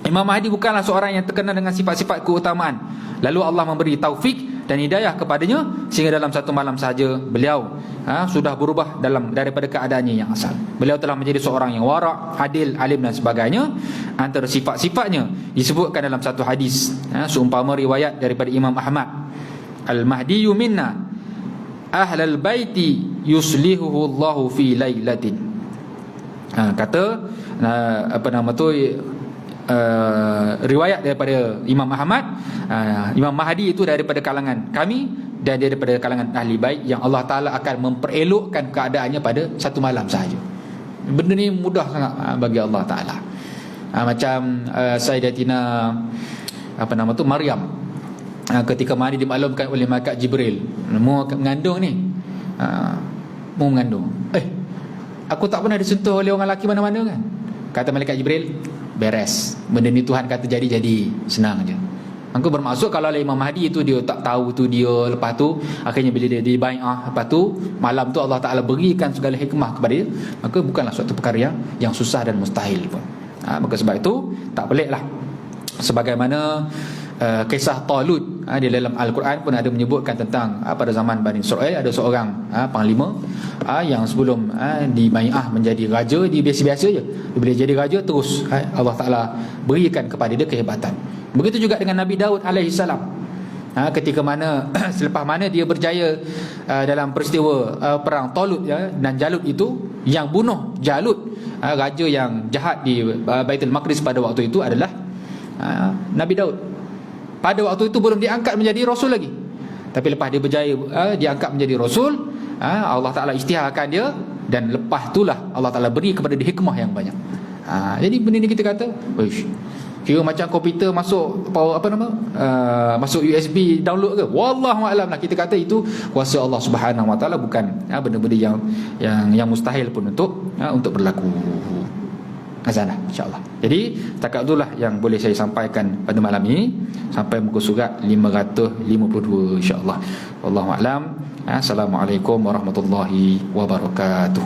Speaker 1: Imam Mahdi bukanlah seorang yang terkenal dengan sifat-sifat keutamaan. Lalu Allah memberi taufik dan hidayah kepadanya sehingga dalam satu malam sahaja beliau sudah berubah daripada keadaannya yang asal. Beliau telah menjadi seorang yang warak, adil, alim dan sebagainya. Antara sifat-sifatnya disebutkan dalam satu hadis, seumpama riwayat daripada Imam Ahmad, Al-Mahdiyu minna ahlal baiti yuslihuhu Allahu fi lailatin. Kata riwayat daripada Imam Ahmad, Imam Mahdi itu daripada kalangan kami dan dia daripada kalangan ahli bait yang Allah Ta'ala akan memperelokkan keadaannya pada satu malam sahaja. Benda ni mudah sangat bagi Allah Ta'ala. Macam Sayyidatina Maryam, ketika Mahdi dimaklumkan oleh malaikat Jibril, mau mengandung ni, mau mengandung, aku tak pernah disentuh oleh orang lelaki mana-mana kan. Kata malaikat Jibril, beres, benda ni Tuhan kata jadi, senang je. Maka bermaksud kalau Imam Mahdi itu dia tak tahu tu dia, lepas tu akhirnya bila dia dibai'ah, lepas tu malam tu Allah Ta'ala berikan segala hikmah kepada dia, maka bukanlah suatu perkara yang susah dan mustahil pun. Maka sebab itu tak peliklah sebagaimana kisah Talut di dalam Al-Quran pun ada menyebutkan tentang pada zaman Bani Israel ada seorang panglima yang sebelum dibai'ah menjadi raja, dia biasa-biasa je. Bila jadi raja terus Allah Ta'ala berikan kepada dia kehebatan. Begitu juga dengan Nabi Daud alaihissalam. Ketika mana selepas mana dia berjaya dalam peristiwa perang Talut dan Jalut itu, yang bunuh Jalut, raja yang jahat di Baitul Maqdis pada waktu itu adalah Nabi Daud. Pada waktu itu belum diangkat menjadi rasul lagi, tapi lepas dia berjaya diangkat menjadi rasul, Allah Ta'ala isytiharkan dia, dan lepas itulah Allah Ta'ala beri kepada dia hikmah yang banyak. Jadi benda ni kita kata, kira macam komputer masuk masuk USB download ke? Wallahu a'lam lah. Kita kata itu kuasa Allah Subhanahu Wa Ta'ala, bukan benda-benda yang mustahil pun untuk berlaku. Azanah insya-Allah. Jadi setakat itulah yang boleh saya sampaikan pada malam ini sampai muka surat 552 insya-Allah. Wallahu a'lam. Assalamualaikum warahmatullahi wabarakatuh.